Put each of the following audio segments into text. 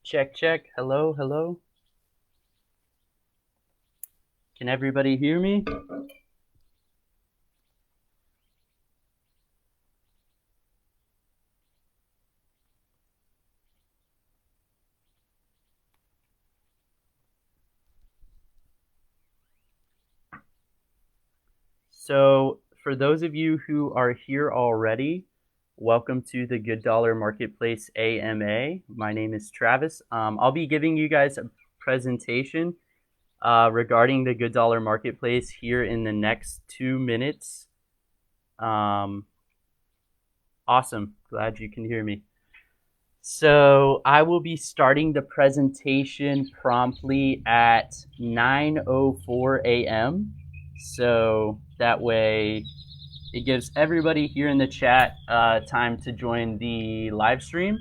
Check, check. Hello, hello. Can everybody hear me? So, for those of you who are here already, welcome to the GoodDollar Marketplace AMA. My name is Travis. I'll be giving you guys a presentation regarding the GoodDollar Marketplace here in the next 2 minutes. Awesome. Glad you can hear me. So I will be starting the presentation promptly at 9:04 a.m. So that way it gives everybody here in the chat time to join the live stream.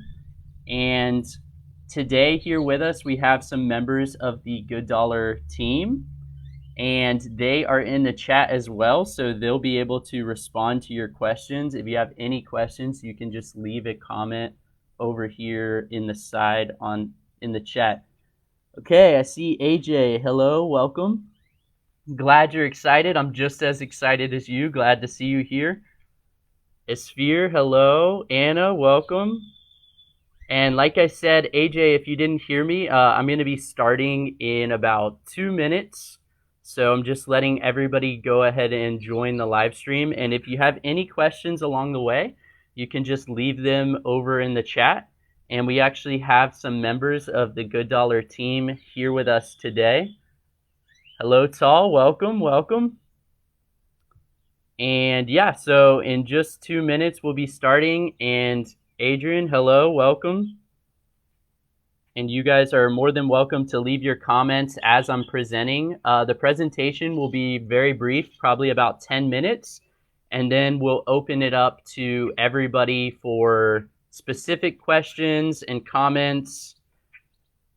And today here with us, we have some members of the Good Dollar team, and they are in the chat as well. So they'll be able to respond to your questions. If you have any questions, you can just leave a comment over here in the side in the chat. Okay, I see AJ. Hello, welcome. Glad you're excited. I'm just as excited as you. Glad to see you here. Esphere, hello. Anna, welcome. And like I said, AJ, if you didn't hear me, I'm going to be starting in about 2 minutes. So I'm just letting everybody go ahead and join the live stream. And if you have any questions along the way, you can just leave them over in the chat. And we actually have some members of the Good Dollar team here with us today. Hello, Tal. Welcome, welcome. And yeah, so in just 2 minutes, we'll be starting. And Adrian, hello, welcome. And you guys are more than welcome to leave your comments as I'm presenting. The presentation will be very brief, probably about 10 minutes. And then we'll open it up to everybody for specific questions and comments.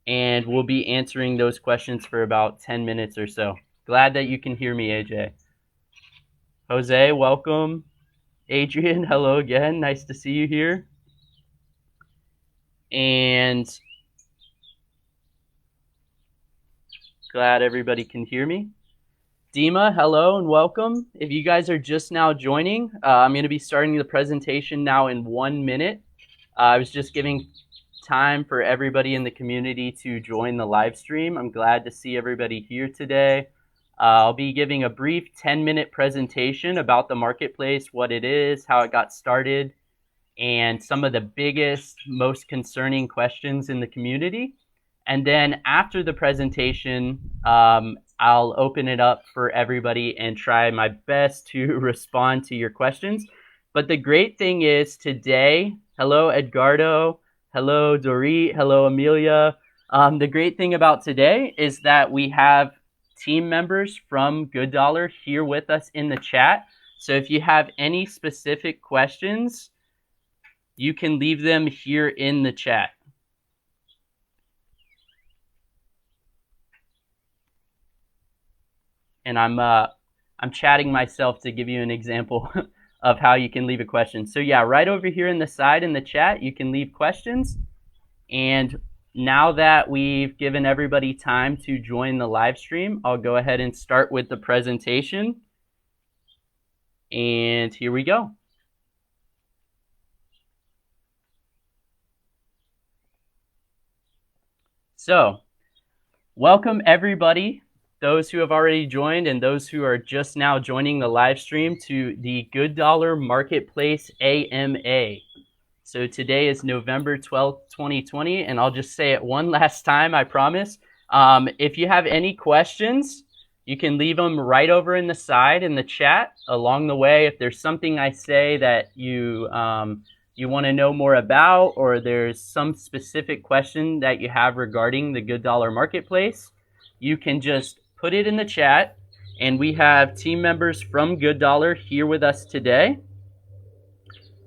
And we'll be answering those questions for about 10 minutes or so. Glad that you can hear me, AJ. Jose, welcome. Adrian, hello again. Nice to see you here. And glad everybody can hear me. Dima, hello and welcome. If you guys are just now joining, I'm going to be starting the presentation now in 1 minute. I was just giving time for everybody in the community to join the live stream. I'm glad to see everybody here today. I'll be giving a brief 10-minute presentation about the marketplace, what it is, how it got started, and some of the biggest, most concerning questions in the community. And then after the presentation, I'll open it up for everybody and try my best to respond to your questions. But the great thing is today, hello, Edgardo. Hello, Dorit. Hello, Amelia. The great thing about today is that we have team members from Good Dollar here with us in the chat. So if you have any specific questions, you can leave them here in the chat. And I'm chatting myself to give you an example of how you can leave a question. So yeah, right over here in the side in the chat, you can leave questions. And now that we've given everybody time to join the live stream, I'll go ahead and start with the presentation. And here we go. So, welcome everybody, those who have already joined and those who are just now joining the live stream, to the Good Dollar Marketplace AMA. So today is November 12th, 2020, and I'll just say it one last time, I promise. If you have any questions, you can leave them right over in the side in the chat along the way. If there's something I say that you want to know more about, or there's some specific question that you have regarding the Good Dollar Marketplace, you can just put it in the chat. And we have team members from Good Dollar here with us today,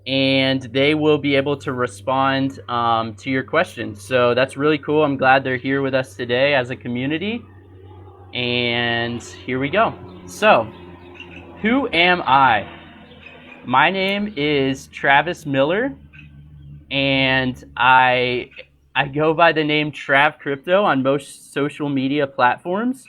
and they will be able to respond to your questions. So that's really cool. I'm glad they're here with us today as a community. And here we go. So, who am I? My name is Travis Miller, and I I go by the name Trav Crypto on most social media platforms.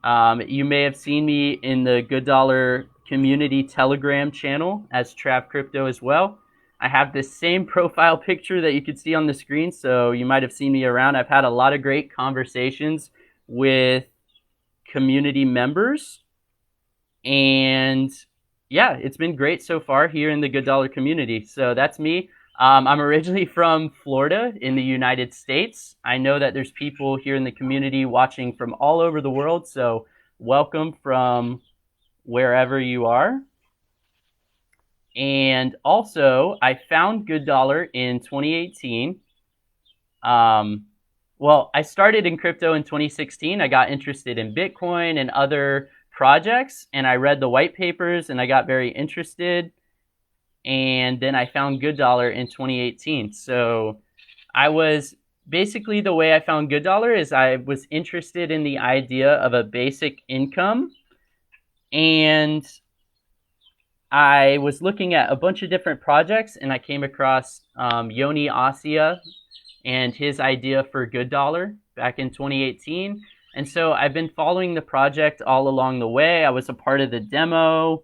You may have seen me in the Good Dollar community Telegram channel as Trav Crypto as well. I have the same profile picture that you can see on the screen, so you might have seen me around. I've had a lot of great conversations with community members, and yeah, it's been great so far here in the Good Dollar community. So that's me. I'm originally from Florida in the United States. I know that there's people here in the community watching from all over the world, so welcome from wherever you are. And also, I found Good Dollar in 2018. Well, I started in crypto in 2016. I got interested in Bitcoin and other projects, and I read the white papers, and I got very interested. And then I found Good Dollar in 2018. So I was basically, the way I found Good Dollar is I was interested in the idea of a basic income, and I was looking at a bunch of different projects, and I came across Yoni Asia and his idea for Good Dollar back in 2018. And so I've been following the project all along the way. I was a part of the demo.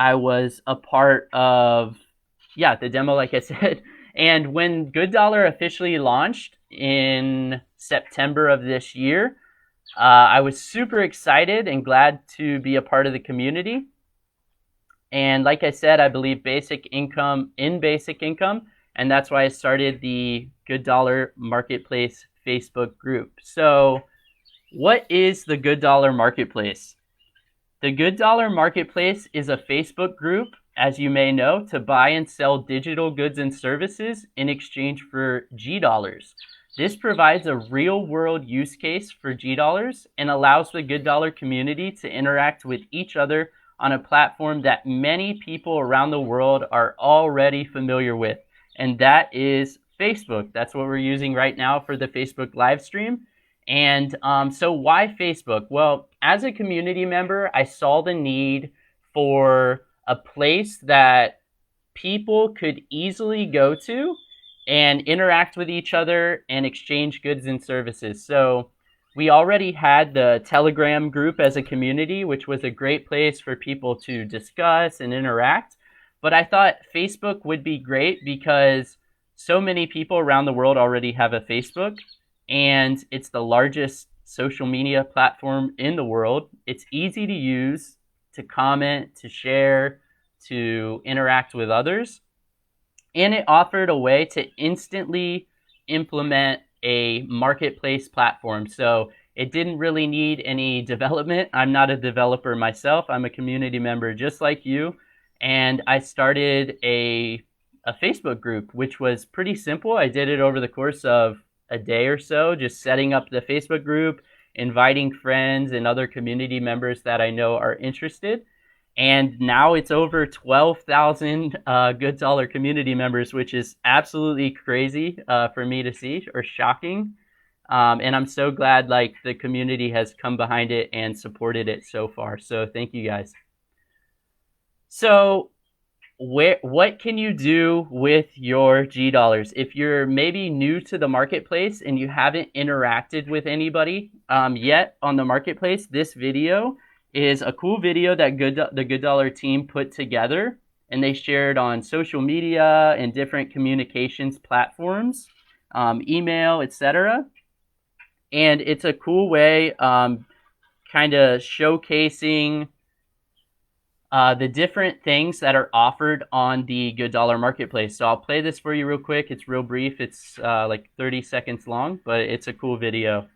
I was a part of, the demo, like I said. And when Good Dollar officially launched in September of this year, I was super excited and glad to be a part of the community. And like I said, I believe basic income, and that's why I started the Good Dollar Marketplace Facebook group. So what is the Good Dollar Marketplace? The Good Dollar Marketplace is a Facebook group, as you may know, to buy and sell digital goods and services in exchange for G dollars. This provides a real-world use case for G dollars and allows the Good Dollar community to interact with each other on a platform that many people around the world are already familiar with, and that is Facebook. That's what we're using right now for the Facebook live stream. And so why Facebook? Well, as a community member, I saw the need for a place that people could easily go to and interact with each other and exchange goods and services. So we already had the Telegram group as a community, which was a great place for people to discuss and interact. But I thought Facebook would be great because so many people around the world already have a Facebook, and it's the largest social media platform in the world. It's easy to use, to comment, to share, to interact with others. And it offered a way to instantly implement a marketplace platform. So it didn't really need any development. I'm not a developer myself. I'm a community member just like you. And I started a Facebook group, which was pretty simple. I did it over the course of a day or so, just setting up the Facebook group, inviting friends and other community members that I know are interested. And now it's over 12,000 Good Dollar community members, which is absolutely crazy for me to see, or shocking. And I'm so glad like the community has come behind it and supported it so far. So thank you guys. So what can you do with your G dollars? If you're maybe new to the marketplace and you haven't interacted with anybody yet on the marketplace, this video is a cool video that the Good Dollar team put together, and they shared on social media and different communications platforms, email, etc. And it's a cool way kind of showcasing the different things that are offered on the Good Dollar Marketplace. So I'll play this for you real quick. It's real brief. It's like 30 seconds long, but it's a cool video.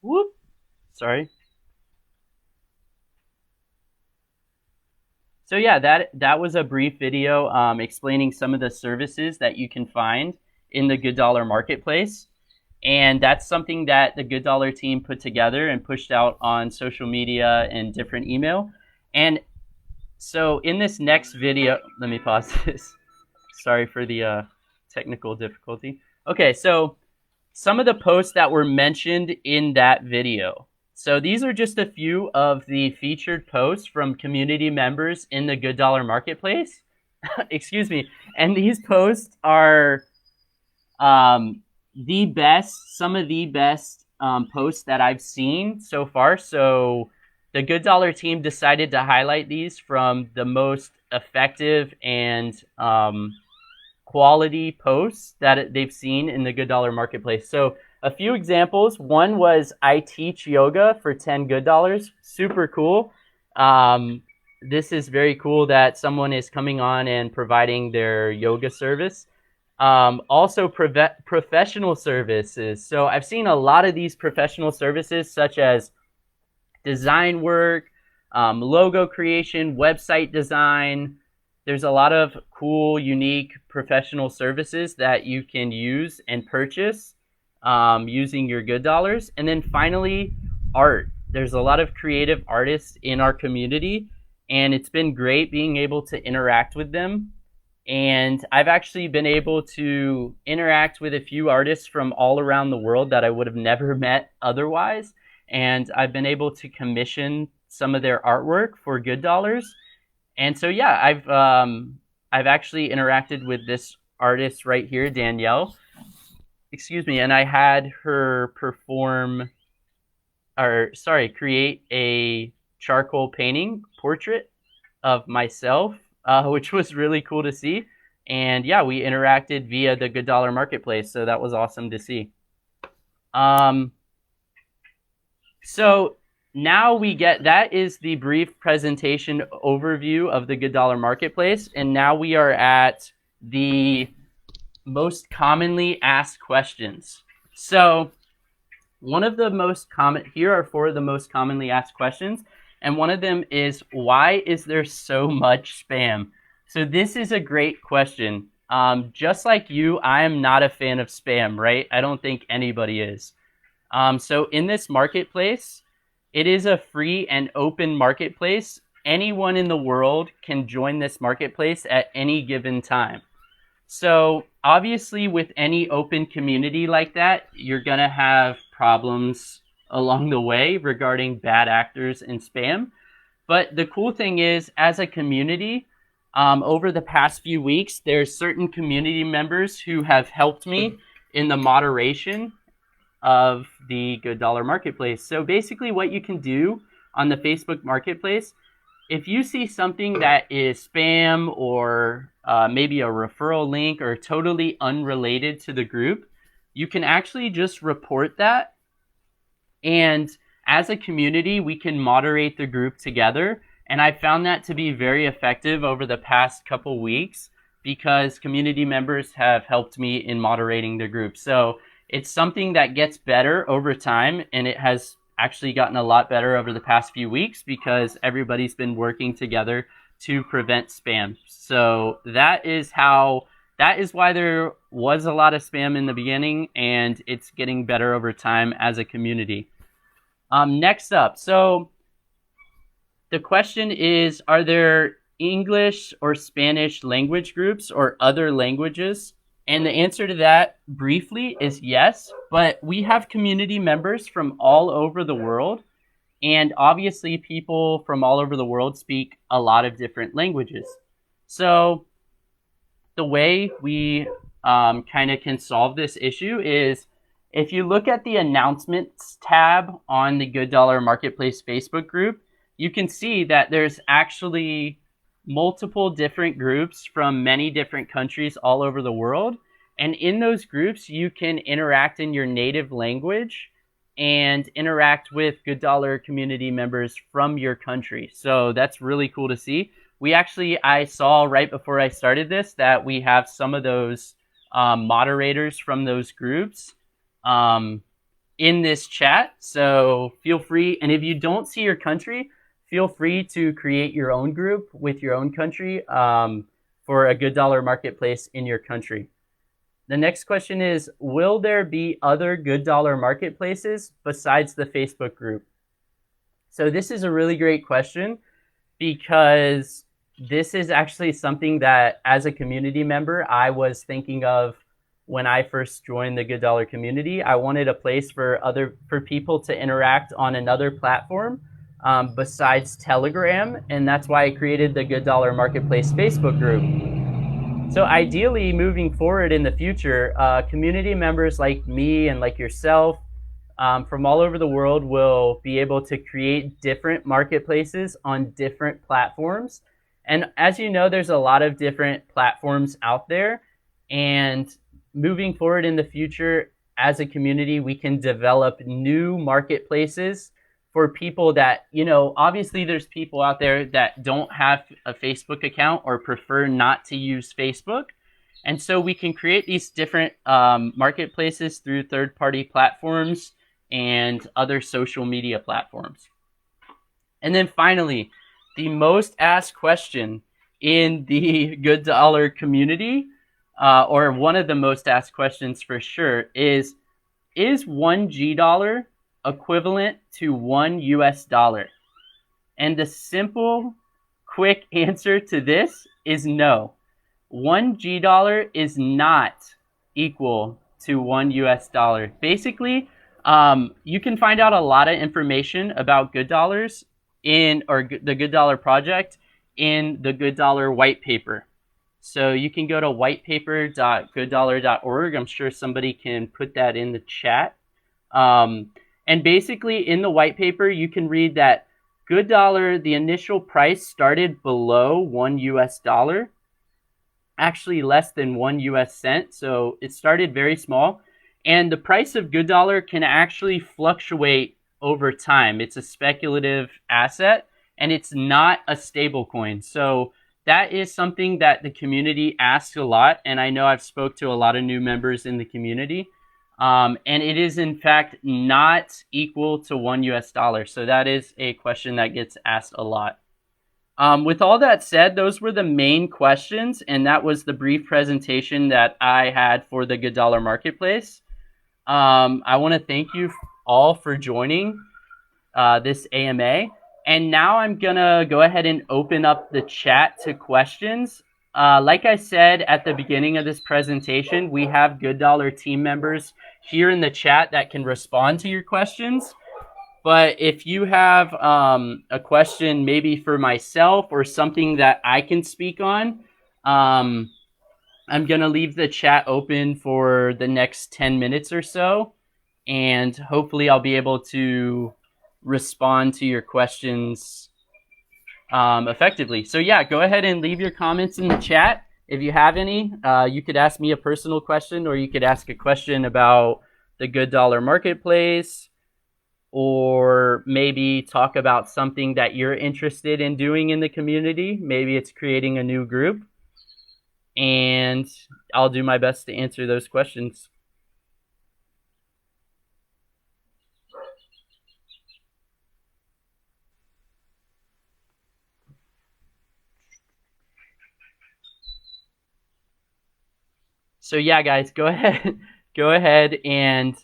Whoop. Sorry. So yeah, that was a brief video explaining some of the services that you can find in the GoodDollar Marketplace. And that's something that the GoodDollar team put together and pushed out on social media and different email. And so in this next video, let me pause this. Sorry for the technical difficulty. Okay, so some of the posts that were mentioned in that video. So these are just a few of the featured posts from community members in the GoodDollar Marketplace. Excuse me. And these posts are the best, some of the best posts that I've seen so far. So the GoodDollar team decided to highlight these from the most effective and quality posts that they've seen in the GoodDollar Marketplace. So a few examples. One was, I teach yoga for 10 good dollars. Super cool. This is very cool that someone is coming on and providing their yoga service. Also professional services. So I've seen a lot of these professional services, such as design work, logo creation, website design. There's a lot of cool, unique professional services that you can use and purchase using your good dollars. And then finally, art. There's a lot of creative artists in our community, and it's been great being able to interact with them. And I've actually been able to interact with a few artists from all around the world that I would have never met otherwise. And I've been able to commission some of their artwork for good dollars. And so, yeah, I've actually interacted with this artist right here, Danielle. Excuse me, and I had her create a charcoal painting portrait of myself, which was really cool to see. And yeah, we interacted via the GoodDollar Marketplace, so that was awesome to see. So now that is the brief presentation overview of the GoodDollar Marketplace, and now we are at the most commonly asked questions. So one of the most common, here are 4 of the most commonly asked questions, and one of them is, why is there so much spam? So this is a great question. Just like you, I am not a fan of spam, right? I don't think anybody is. So in this marketplace, it is a free and open marketplace. Anyone in the world can join this marketplace at any given time. So obviously with any open community like that, you're going to have problems along the way regarding bad actors and spam. But the cool thing is, as a community, over the past few weeks, there's certain community members who have helped me in the moderation of the GoodDollar Marketplace. So basically what you can do on the Facebook Marketplace, if you see something that is spam or maybe a referral link or totally unrelated to the group, you can actually just report that. And as a community, we can moderate the group together. And I found that to be very effective over the past couple weeks because community members have helped me in moderating the group. So it's something that gets better over time, and it has actually gotten a lot better over the past few weeks because everybody's been working together to prevent spam. So that is why there was a lot of spam in the beginning, and it's getting better over time as a community. Next up, so the question is, are there English or Spanish language groups or other languages? And the answer to that briefly is yes, but we have community members from all over the world. And obviously people from all over the world speak a lot of different languages. So the way we kind of can solve this issue is, if you look at the announcements tab on the GoodDollar Marketplace Facebook group, you can see that there's actually multiple different groups from many different countries all over the world. And in those groups, you can interact in your native language and interact with GoodDollar community members from your country. So that's really cool to see. I saw right before I started this that we have some of those moderators from those groups in this chat. So feel free. And if you don't see your country, feel free to create your own group with your own country for a GoodDollar Marketplace in your country. The next question is, will there be other GoodDollar Marketplaces besides the Facebook group? So this is a really great question because this is actually something that as a community member, I was thinking of when I first joined the GoodDollar community. I wanted a place for people to interact on another platform besides Telegram, and that's why I created the GoodDollar Marketplace Facebook group. So ideally, moving forward in the future, community members like me and like yourself from all over the world will be able to create different marketplaces on different platforms. And as you know, there's a lot of different platforms out there. And moving forward in the future, as a community, we can develop new marketplaces for people that, obviously there's people out there that don't have a Facebook account or prefer not to use Facebook. And so we can create these different marketplaces through third-party platforms and other social media platforms. And then finally, the most asked question in the GoodDollar community, or one of the most asked questions for sure, is 1 GDollar equivalent to 1 US dollar? And the simple, quick answer to this is no. 1 GDollar is not equal to 1 US dollar. Basically, you can find out a lot of information about GoodDollars the GoodDollar project in the GoodDollar white paper. So you can go to whitepaper.gooddollar.org. I'm sure somebody can put that in the chat. And basically in the white paper, you can read that GoodDollar, the initial price started below 1 US dollar, actually less than 1 US cent. So it started very small. And the price of GoodDollar can actually fluctuate over time. It's a speculative asset and it's not a stable coin. So that is something that the community asks a lot. And I know I've spoke to a lot of new members in the community. And it is in fact not equal to 1 US dollar. So that is a question that gets asked a lot. With all that said, those were the main questions. And that was the brief presentation that I had for the GoodDollar Marketplace. I want to thank you all for joining this AMA. And now I'm going to go ahead and open up the chat to questions. Like I said at the beginning of this presentation, we have GoodDollar team members here in the chat that can respond to your questions. But if you have a question maybe for myself or something that I can speak on, I'm going to leave the chat open for the next 10 minutes or so. And hopefully I'll be able to respond to your questions effectively. So yeah, go ahead and leave your comments in the chat. If you have any, you could ask me a personal question, or you could ask a question about the GoodDollar Marketplace, or maybe talk about something that you're interested in doing in the community. Maybe it's creating a new group, and I'll do my best to answer those questions. So yeah, guys, go ahead and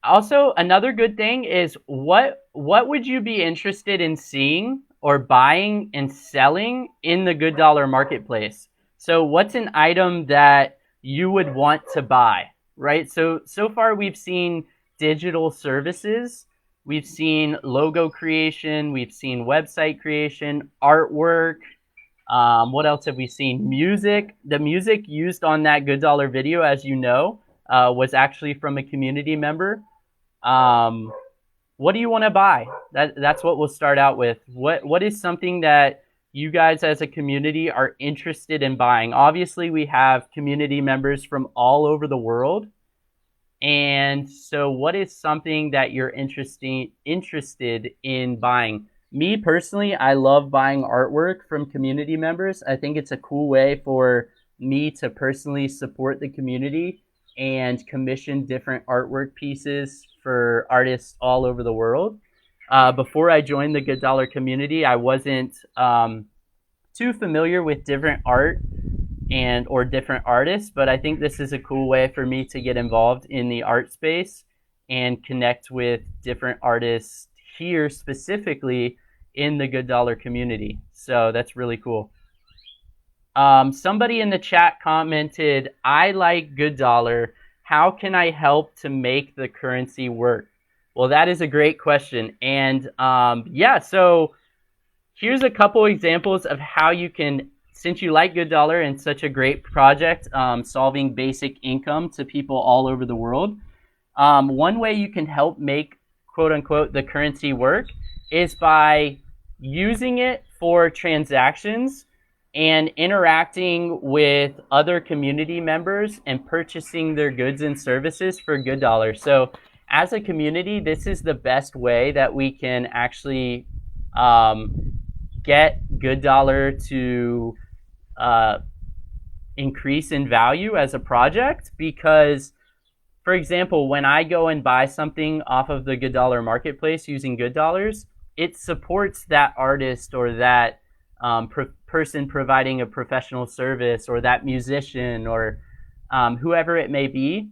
also another good thing is what would you be interested in seeing or buying and selling in the GoodDollar Marketplace? So what's an item that you would want to buy, right? So far we've seen digital services, we've seen logo creation, we've seen website creation, artwork. What else have we seen? Music. The music used on that GoodDollar video, as you know, was actually from a community member. What do you want to buy? That's what we'll start out with. What is something that you guys as a community are interested in buying? Obviously, we have community members from all over the world. And so what is something that you're interested in buying? Me personally, I love buying artwork from community members. I think it's a cool way for me to personally support the community and commission different artwork pieces for artists all over the world. Before I joined the Good Dollar community, I wasn't too familiar with different art or different artists, but I think this is a cool way for me to get involved in the art space and connect with different artists here specifically in the Good Dollar community. So that's really cool. Somebody in the chat commented, "I like Good Dollar. How can I help to make the currency work?" Well, that is a great question. And so here's a couple examples of how you can, since you like Good Dollar and such a great project, solving basic income to people all over the world. One way you can help make, quote unquote, the currency work is by using it for transactions and interacting with other community members and purchasing their goods and services for Good Dollar. So as a community, this is the best way that we can actually get Good Dollar to increase in value as a project. Because, for example, when I go and buy something off of the GoodDollar Marketplace using Good Dollars, it supports that artist or that person providing a professional service, or that musician, or whoever it may be.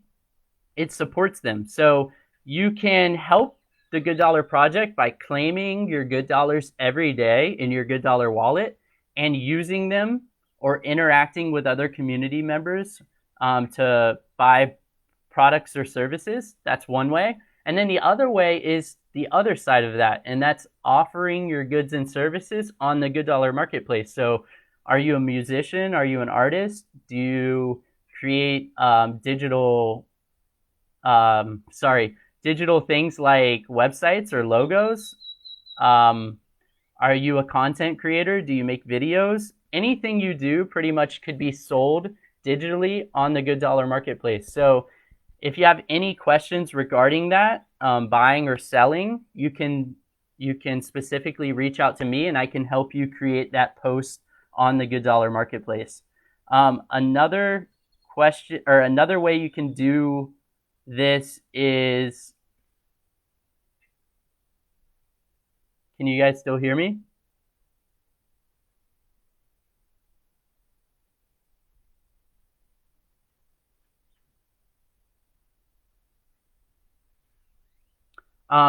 It supports them. So you can help the Good Dollar project by claiming your Good Dollars every day in your Good Dollar wallet and using them or interacting with other community members to buy products or services. That's one way. And then the other way is the other side of that, and that's offering your goods and services on the Good Dollar Marketplace. So are you a musician? Are you an artist? Do you create digital things like websites or logos? Are you a content creator? Do you make videos? Anything you do pretty much could be sold digitally on the Good Dollar Marketplace. So if you have any questions regarding that, buying or selling, you can specifically reach out to me and I can help you create that post on the Good Dollar Marketplace. Another question, or another way you can do this is, can you guys still hear me?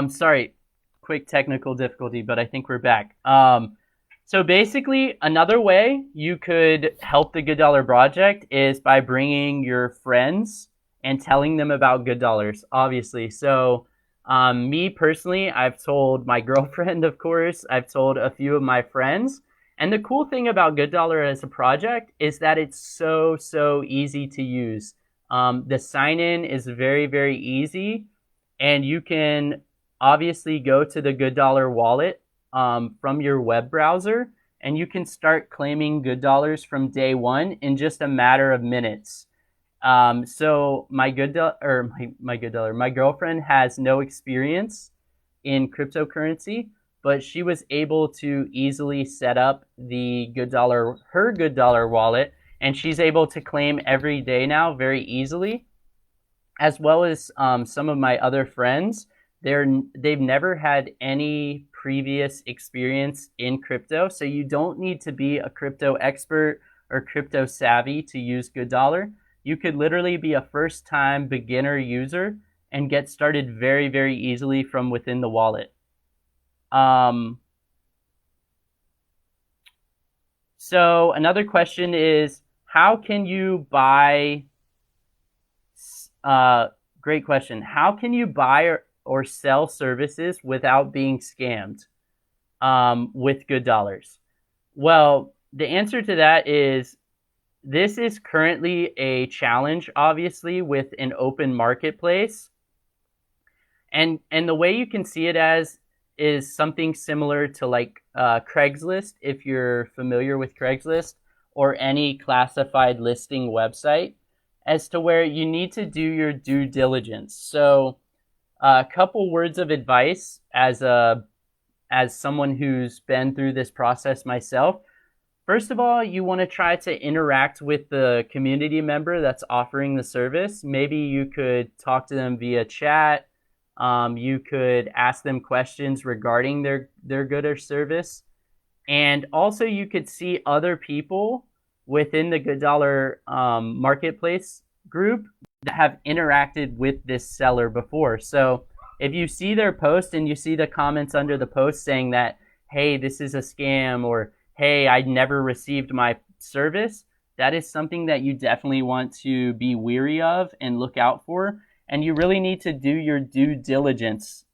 Sorry, quick technical difficulty, but I think we're back. So basically, another way you could help the Good Dollar project is by bringing your friends and telling them about Good Dollars, obviously. So me personally, I've told my girlfriend, of course, I've told a few of my friends. And the cool thing about Good Dollar as a project is that it's so easy to use. The sign-in is very, very easy, and you can obviously go to the Good Dollar wallet from your web browser, and you can start claiming Good Dollars from day one in just a matter of minutes. So my girlfriend has no experience in cryptocurrency, but she was able to easily set up her Good Dollar wallet, and she's able to claim every day now very easily, as well as some of my other friends. They've never had any previous experience in crypto, so you don't need to be a crypto expert or crypto savvy to use Good Dollar. You could literally be a first-time beginner user and get started very, very easily from within the wallet. So another question is, how can you buy? Great question. How can you buy or sell services without being scammed with Good Dollars? Well, the answer to that is, this is currently a challenge, obviously, with an open marketplace. And the way you can see it as is something similar to like Craigslist, if you're familiar with Craigslist, or any classified listing website, as to where you need to do your due diligence. So a couple words of advice as someone who's been through this process myself. First of all, you want to try to interact with the community member that's offering the service. Maybe you could talk to them via chat. You could ask them questions regarding their good or service. And also you could see other people within the GoodDollar Marketplace group that have interacted with this seller before. So if you see their post and you see the comments under the post saying that, hey, this is a scam, or hey, I never received my service, that is something that you definitely want to be weary of and look out for. And you really need to do your due diligence.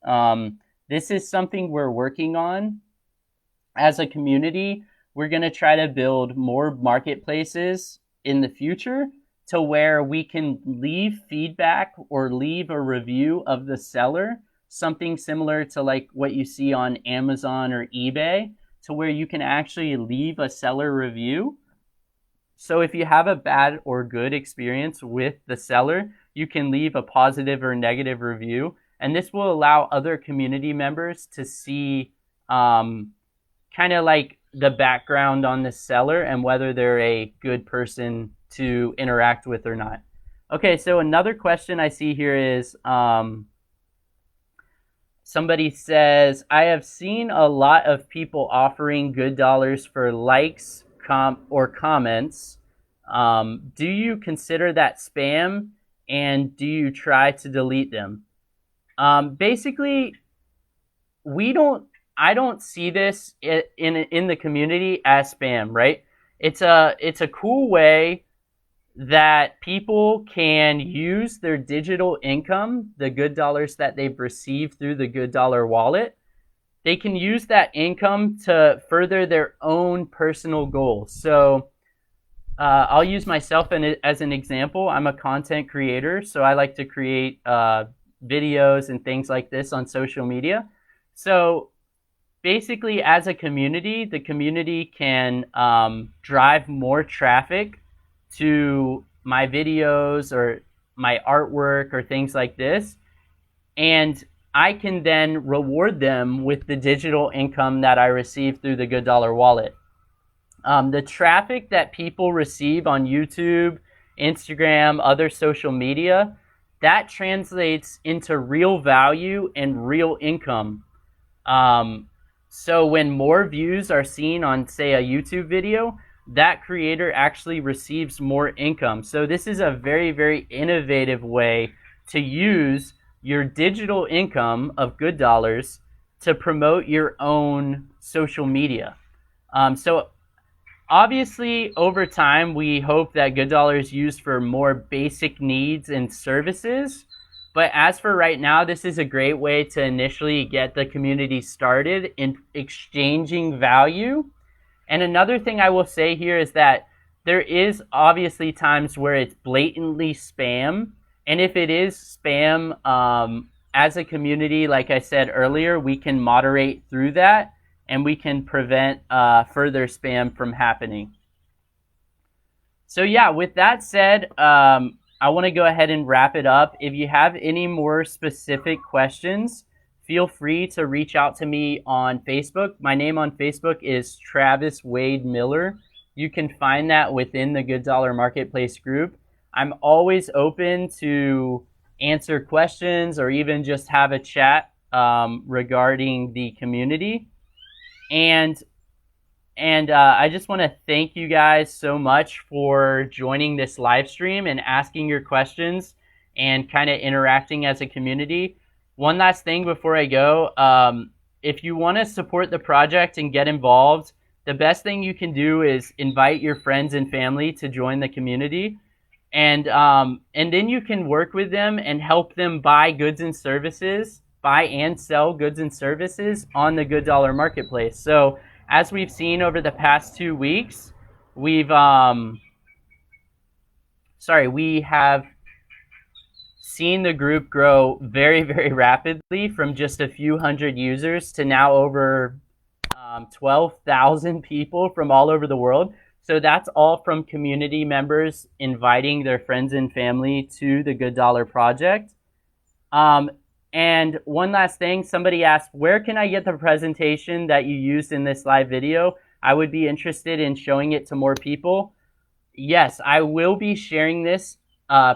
This is something we're working on as a community. We're going to try to build more marketplaces in the future to where we can leave feedback or leave a review of the seller, something similar to like what you see on Amazon or eBay, to where you can actually leave a seller review. So if you have a bad or good experience with the seller, you can leave a positive or negative review. And this will allow other community members to see kind of like the background on the seller and whether they're a good person to interact with or not. Okay, so another question I see here is somebody says, I have seen a lot of people offering good dollars for likes or comments. Do you consider that spam, and do you try to delete them? Basically, I don't see this in the community as spam, right? It's a cool way that people can use their digital income, the good dollars that they've received through the GoodDollar wallet. They can use that income to further their own personal goals. So I'll use myself as an example. I'm a content creator, so I like to create videos and things like this on social media. So basically, as a community, the community can drive more traffic to my videos or my artwork or things like this. And I can then reward them with the digital income that I receive through the GoodDollar wallet. The traffic that people receive on YouTube, Instagram, other social media, that translates into real value and real income. So when more views are seen on, say, a YouTube video, that creator actually receives more income. So this is a very, very innovative way to use your digital income of good dollars to promote your own social media. So obviously, over time, we hope that GoodDollar is used for more basic needs and services. But as for right now, this is a great way to initially get the community started in exchanging value. And another thing I will say here is that there is obviously times where it's blatantly spam. And if it is spam, as a community, like I said earlier, we can moderate through that and we can prevent further spam from happening. So yeah, with that said, I want to go ahead and wrap it up. If you have any more specific questions, feel free to reach out to me on Facebook. My name on Facebook is Travis Wade Miller. You can find that within the GoodDollar Marketplace group. I'm always open to answer questions or even just have a chat regarding the community. And I just want to thank you guys so much for joining this live stream and asking your questions and kind of interacting as a community. One last thing before I go, if you want to support the project and get involved, the best thing you can do is invite your friends and family to join the community. And then you can work with them and help them buy goods and services, buy and sell goods and services on the GoodDollar Marketplace. So as we've seen over the past 2 weeks, we have seen the group grow very, very rapidly from just a few hundred users to now over 12,000 people from all over the world. So that's all from community members inviting their friends and family to the GoodDollar project. And one last thing, somebody asked, where can I get the presentation that you used in this live video? I would be interested in showing it to more people. Yes, I will be sharing this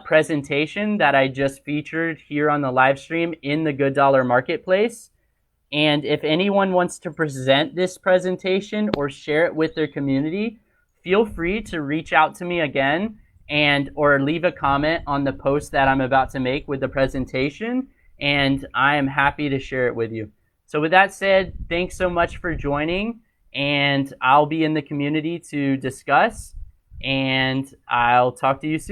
presentation that I just featured here on the live stream in the GoodDollar Marketplace. And if anyone wants to present this presentation or share it with their community, feel free to reach out to me again or leave a comment on the post that I'm about to make with the presentation, and I am happy to share it with you. So with that said, thanks so much for joining, and I'll be in the community to discuss, and I'll talk to you soon.